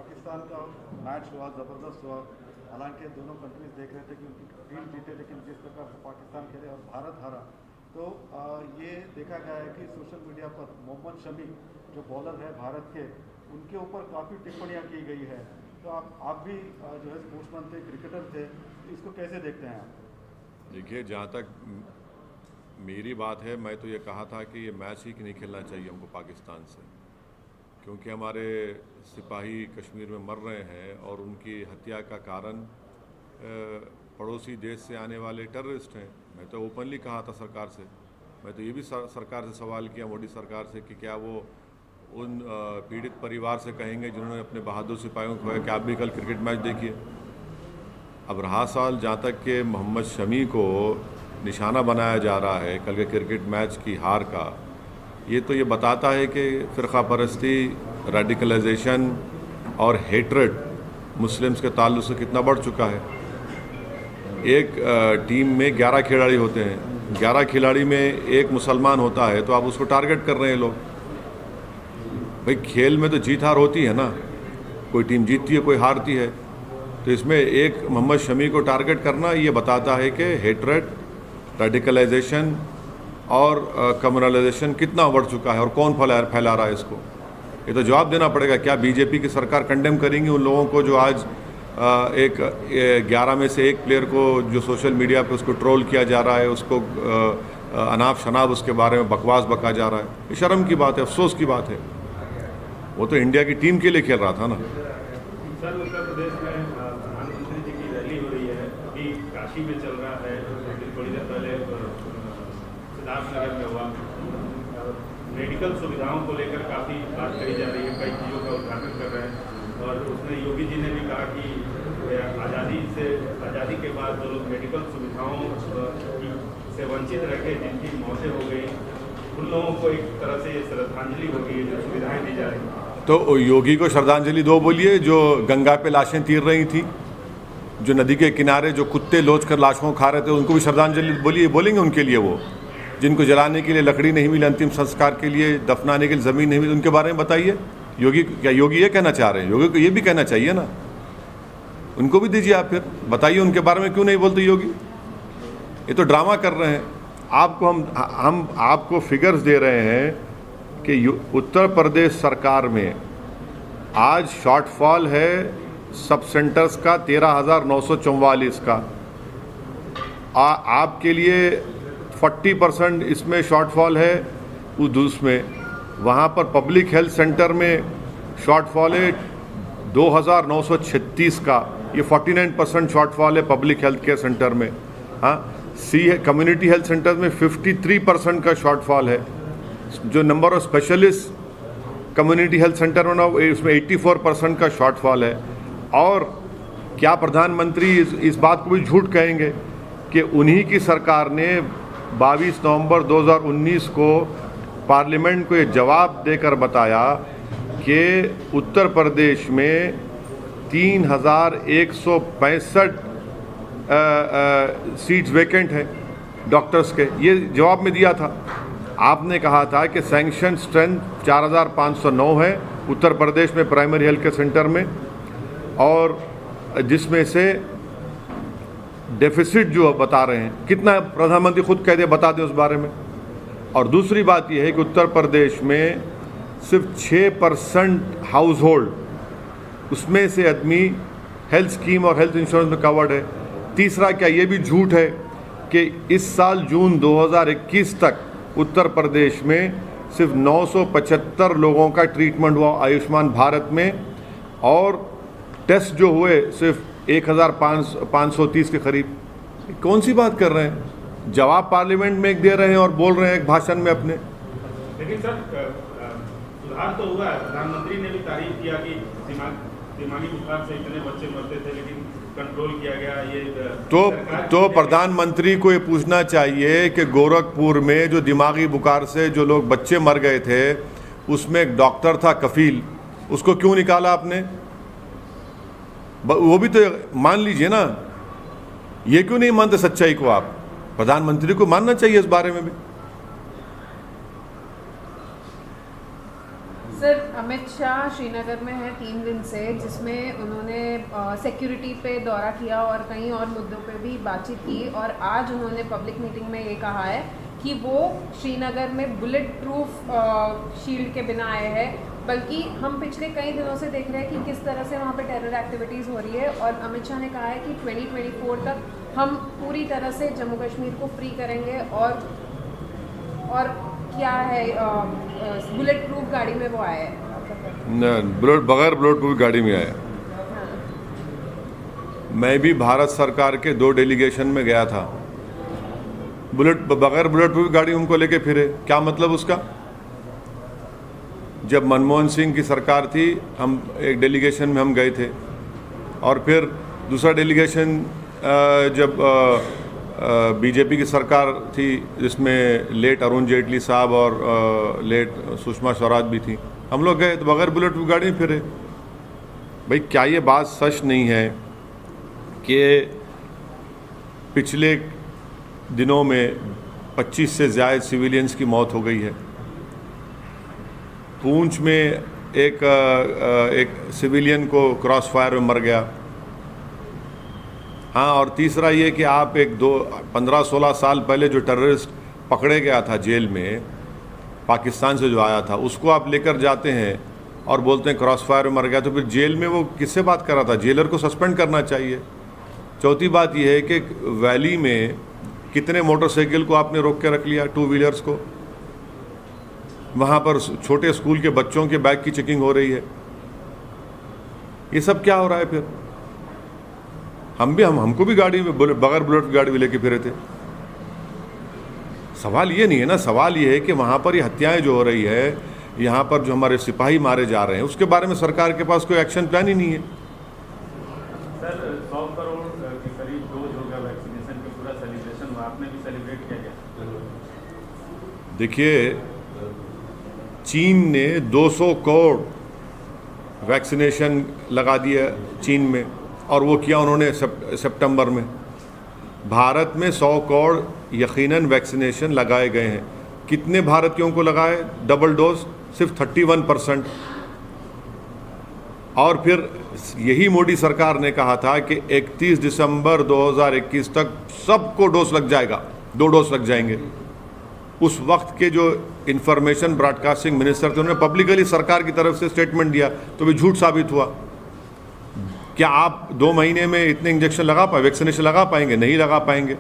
पाकिस्तान का मैच हुआ, ज़बरदस्त हुआ। हालांकि दोनों कंट्रीज देख रहे थे कि उनकी टीम जीते, लेकिन जिस प्रकार से पाकिस्तान खेले और भारत हारा, तो ये देखा गया है कि सोशल मीडिया पर मोहम्मद शमी जो बॉलर है भारत के, उनके ऊपर काफ़ी टिप्पणियाँ की गई है। तो आप भी जो है स्पोर्ट्समैन थे, क्रिकेटर थे, इसको कैसे देखते हैं आप? देखिए, जहाँ तक मेरी बात है, मैं तो ये कहा था कि ये मैच ही नहीं खेलना चाहिए हमको पाकिस्तान से, क्योंकि हमारे सिपाही कश्मीर में मर रहे हैं और उनकी हत्या का कारण पड़ोसी देश से आने वाले टेररिस्ट हैं। मैं तो ओपनली कहा था सरकार से, मैं तो ये भी सरकार से सवाल किया, मोदी सरकार से, कि क्या वो उन पीड़ित परिवार से कहेंगे जिन्होंने अपने बहादुर सिपाहियों को खोया कि आप भी कल क्रिकेट मैच देखिए। अब रहा सवाल जहाँ तक कि मोहम्मद शमी को निशाना बनाया जा रहा है कल के क्रिकेट मैच की हार का, ये तो ये बताता है कि फ़िरक़ा परस्ती, रेडिकलाइजेशन और हेट्रेड मुस्लिम्स के ताल्लुक़ से कितना बढ़ चुका है। एक टीम में 11 खिलाड़ी होते हैं, 11 खिलाड़ी में एक मुसलमान होता है, तो आप उसको टारगेट कर रहे हैं लोग। भाई, खेल में तो जीत हार होती है ना, कोई टीम जीतती है, कोई हारती है। तो इसमें एक मोहम्मद शमी को टारगेट करना ये बताता है कि हेट्रेड, रेडिकलाइजेशन और कम्युनलाइजेशन कितना बढ़ चुका है और कौन फैला रहा है इसको। ये तो जवाब देना पड़ेगा। क्या बीजेपी की सरकार कंडेम करेंगी उन लोगों को जो आज 11 में से एक प्लेयर को जो सोशल मीडिया पे उसको ट्रोल किया जा रहा है, उसको अनाप शनाप उसके बारे में बकवास बका जा रहा है? ये शर्म की बात है, अफसोस की बात है। वो तो इंडिया की टीम के लिए खेल रहा था ना। सर, उत्तर प्रदेश में प्रधानमंत्री जी की रैली हो रही है, अभी काशी में चल रहा है, थोड़ी देर पहले सिद्धार्थनगर में हुआ। मेडिकल सुविधाओं को लेकर काफ़ी बात कही जा रही है, कई चीज़ों का उद्घाटन कर रहे हैं। और उसमें योगी जी ने भी कहा कि आज़ादी के बाद जो लोग मेडिकल सुविधाओं से वंचित रखे, जिनकी मौतें हो गई, उन लोगों को एक तरह से श्रद्धांजलि होगी, जो सुविधाएं दी जा रही हैं। तो योगी को श्रद्धांजलि दो बोलिए, जो गंगा पे लाशें तीर रही थी, जो नदी के किनारे जो कुत्ते लोच कर लाशों को खा रहे थे, उनको भी श्रद्धांजलि बोलिए, बोलेंगे उनके लिए। वो जिनको जलाने के लिए लकड़ी नहीं मिली, अंतिम संस्कार के लिए दफनाने के लिए ज़मीन नहीं मिली, उनके बारे में बताइए। योगी ये कहना चाह रहे हैं? योगी को ये भी कहना चाहिए ना, उनको भी दीजिए आप। फिर बताइए उनके बारे में क्यों नहीं बोलते योगी? ये तो ड्रामा कर रहे हैं। आपको हम आपको फिगर्स दे रहे हैं कि उत्तर प्रदेश सरकार में आज शॉर्टफॉल है सब सेंटर्स का 13,944 का। आपके लिए 40% इसमें शॉर्टफॉल है। उसमें वहाँ पर पब्लिक हेल्थ सेंटर में शॉर्टफॉल है 2,936 का। ये 49% शॉर्टफॉल है पब्लिक हेल्थ केयर सेंटर में। हाँ, कम्युनिटी हेल्थ सेंटर में 53% का शॉर्टफॉल है। जो number of specialist community health centre में ना, उसमें 84% का शॉर्टफॉल है। और क्या प्रधानमंत्री इस बात को भी झूठ कहेंगे कि उन्हीं की सरकार ने 22 नवंबर 2019 को पार्लियामेंट को ये जवाब देकर बताया कि उत्तर प्रदेश में 3,165 सीट्स वैकेंट हैं डॉक्टर्स के। ये जवाब में दिया था। आपने कहा था कि सैंक्शन स्ट्रेंथ 4,509 है उत्तर प्रदेश में प्राइमरी हेल्थ केयर सेंटर में, और जिसमें से डेफिसिट जो बता रहे हैं कितना है, प्रधानमंत्री खुद कह दे, बता दे उस बारे में। और दूसरी बात यह है कि उत्तर प्रदेश में सिर्फ 6% हाउस होल्ड, उसमें से आदमी हेल्थ स्कीम और हेल्थ इंश्योरेंस में कवर्ड है। तीसरा, क्या ये भी झूठ है कि इस साल जून 2021 तक उत्तर प्रदेश में सिर्फ 975 लोगों का ट्रीटमेंट हुआ आयुष्मान भारत में, और टेस्ट जो हुए सिर्फ 1,530 के करीब। कौन सी बात कर रहे हैं? जवाब पार्लियामेंट में एक दे रहे हैं और बोल रहे हैं एक भाषण में अपने। लेकिन सर, सुधार तो हुआ है। प्रधानमंत्री ने भी तारीफ किया कि दिमागी बुखार से इतने बच्चे मरते थे, लेकिन कंट्रोल किया गया। ये तो प्रधानमंत्री को ये पूछना चाहिए कि गोरखपुर में जो दिमागी बुखार से जो लोग बच्चे मर गए थे, उसमें एक डॉक्टर था कफील, उसको क्यों निकाला आपने? वो भी तो मान लीजिए ना। ये क्यों नहीं मानते सच्चाई को? आप प्रधानमंत्री को मानना चाहिए इस बारे में भी। सर, अमित शाह श्रीनगर में है 3 दिन से, जिसमें उन्होंने सिक्योरिटी पे दौरा किया और कई और मुद्दों पे भी बातचीत की, और आज उन्होंने पब्लिक मीटिंग में ये कहा है कि वो श्रीनगर में बुलेट प्रूफ शील्ड के बिना आए हैं, बल्कि हम पिछले कई दिनों से देख रहे हैं कि किस तरह से वहाँ पे टेरर एक्टिविटीज़ हो रही है। और अमित शाह ने कहा है कि 2024 तक हम पूरी तरह से जम्मू कश्मीर को फ्री करेंगे, और क्या है बुलेट प्रूफ गाड़ी में वो आए हैं। बगैर बुलेट प्रूफ गाड़ी में आया। मैं भी भारत सरकार के 2 डेलीगेशन में गया था, बगैर बुलेट प्रूफ गाड़ी उनको लेके फिरे। क्या मतलब उसका? जब मनमोहन सिंह की सरकार थी, हम एक डेलीगेशन में हम गए थे, और फिर दूसरा डेलीगेशन जब बीजेपी की सरकार थी, जिसमें लेट अरुण जेटली साहब और लेट सुषमा स्वराज भी थी, हम लोग गए तो बगैर बुलेट प्रूफ गाड़ी में फिरे। भाई, क्या ये बात सच नहीं है कि पिछले दिनों में 25 से ज़्यादा सिविलियंस की मौत हो गई है? पूंछ में एक सिविलियन को क्रॉस फायर में मर गया। हाँ, और तीसरा ये कि आप 15-16 साल पहले जो टेररिस्ट पकड़े गया था जेल में, पाकिस्तान से जो आया था, उसको आप लेकर जाते हैं और बोलते हैं क्रॉस फायर में मर गया, तो फिर जेल में वो किससे बात कर रहा था? जेलर को सस्पेंड करना चाहिए। चौथी बात यह है कि वैली में कितने मोटरसाइकिल को आपने रोक के रख लिया, 2 व्हीलर्स को। वहाँ पर छोटे स्कूल के बच्चों के बैग की चेकिंग हो रही है। ये सब क्या हो रहा है? फिर हमको भी गाड़ी में बगैर बुलेट गाड़ी में लेके फिरे थे। सवाल ये नहीं है ना, सवाल ये है कि वहाँ पर ये हत्याएं जो हो रही है, यहाँ पर जो हमारे सिपाही मारे जा रहे हैं, उसके बारे में सरकार के पास कोई एक्शन प्लान ही नहीं है। सर, 100 करोड़ के करीब डोज होगा वैक्सीनेशन का, पूरा सेलिब्रेशन हुआ, आपने भी सेलिब्रेट किया क्या? देखिए, चीन ने 200 करोड़ वैक्सीनेशन लगा दिया चीन में, और वो किया उन्होंने सितंबर में। भारत में 100 करोड़ यकीनन वैक्सीनेशन लगाए गए हैं। कितने भारतीयों को लगाए डबल डोज? सिर्फ 31%। और फिर यही मोदी सरकार ने कहा था कि 31 दिसंबर 2021 तक सबको डोज लग जाएगा, 2 डोज लग जाएंगे। उस वक्त के जो इंफॉर्मेशन ब्रॉडकास्टिंग मिनिस्टर थे, उन्होंने पब्लिकली सरकार की तरफ से स्टेटमेंट दिया, तो भी झूठ साबित हुआ। क्या आप 2 महीने में इतने इंजेक्शन लगा पाए, वैक्सीनेशन लगा पाएंगे? नहीं लगा पाएंगे।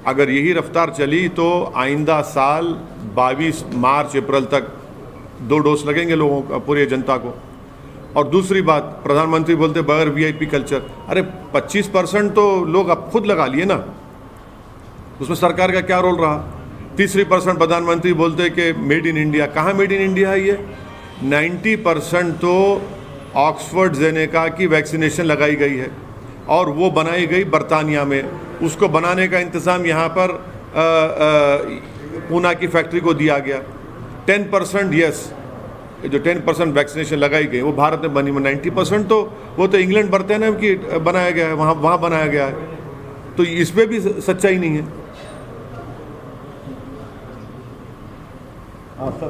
अगर यही रफ्तार चली तो आइंदा साल 22 मार्च अप्रैल तक 2 डोज लगेंगे लोगों को, पूरी जनता को। और दूसरी बात, प्रधानमंत्री बोलते बगैर VIP कल्चर। अरे 25% तो लोग अब खुद लगा लिए ना, उसमें सरकार का क्या रोल रहा? 30% प्रधानमंत्री बोलते कि मेड इन इंडिया। कहाँ मेड इन इंडिया है ये? 90% तो ऑक्सफोर्ड जेनेका की वैक्सीनेशन लगाई गई है, और वो बनाई गई बरतानिया में। उसको बनाने का इंतज़ाम यहाँ पर पूना की फैक्ट्री को दिया गया। 10% यस, जो 10% वैक्सीनेशन लगाई गई वो भारत में बनी। 90% तो वो तो इंग्लैंड बरतानिया की बनाया गया है, वहाँ बनाया गया है। तो इस पर भी सच्चाई नहीं है।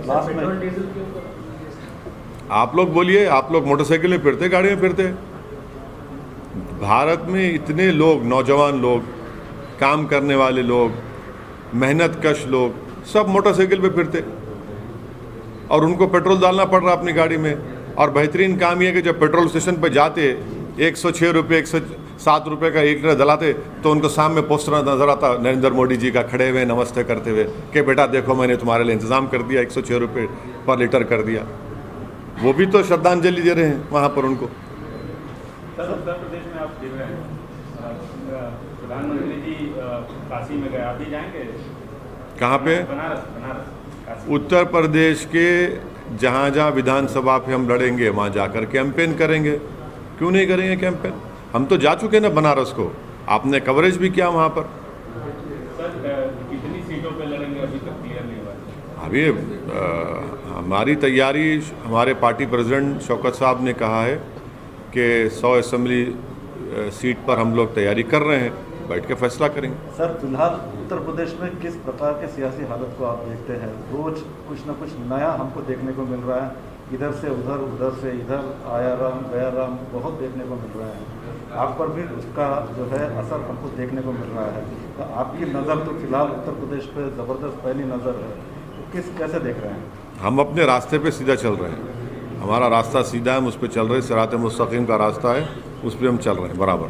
लास्ट में आप लोग बोलिए, आप लोग मोटरसाइकिल में फिरते, गाड़ी में फिरते? भारत में इतने लोग, नौजवान लोग, काम करने वाले लोग, मेहनत कश लोग, सब मोटरसाइकिल पे फिरते, और उनको पेट्रोल डालना पड़ रहा अपनी गाड़ी में। और बेहतरीन काम यह है कि जब पेट्रोल स्टेशन पे जाते 106 रुपये 107 रुपये का 1 लीटर डलाते, तो उनको सामने पोस्टर नजर आता नरेंद्र मोदी जी का, खड़े हुए नमस्ते करते हुए कि बेटा देखो मैंने तुम्हारे लिए इंतज़ाम कर दिया, 106 रुपये पर लीटर कर दिया। वो भी तो श्रद्धांजलि दे रहे हैं वहाँ पर उनको। सर, उत्तर प्रदेश में आप फिर रहे हैं, प्रधानमंत्री जी काशी में गए, आप भी जाएंगे? कहाँ पे? बनारस। उत्तर प्रदेश के जहाँ जहाँ विधानसभा पे हम लड़ेंगे वहाँ जाकर कैंपेन करेंगे। क्यों नहीं करेंगे कैंपेन? हम तो जा चुके ना बनारस को, आपने कवरेज भी किया वहाँ पर। सर, कितनी सीटों पे लड़ेंगे अभी तक क्लियर नहीं हुआ? अभी हमारी तैयारी, हमारे पार्टी प्रेसिडेंट शौकत साहब ने कहा है कि 100 असेंबली सीट पर हम लोग तैयारी कर रहे हैं, बैठ के फैसला करेंगे। सर, फिलहाल उत्तर प्रदेश में किस प्रकार के सियासी हालत को आप देखते हैं? रोज कुछ न कुछ नया हमको देखने को मिल रहा है। इधर से उधर, उधर से इधर, आया राम गया राम बहुत देखने को मिल रहे हैं। आप पर भी उसका जो है असर हमको देखने को मिल रहा है। तो आपकी नज़र तो फिलहाल उत्तर प्रदेश पे ज़बरदस्त पहली नज़र है, तो कैसे देख रहे हैं? हम अपने रास्ते पे सीधा चल रहे हैं, हमारा रास्ता सीधा है, हम उस पर चल रहे हैं, सिरात मुस्तकीम का रास्ता है, उस पर हम चल रहे हैं बराबर।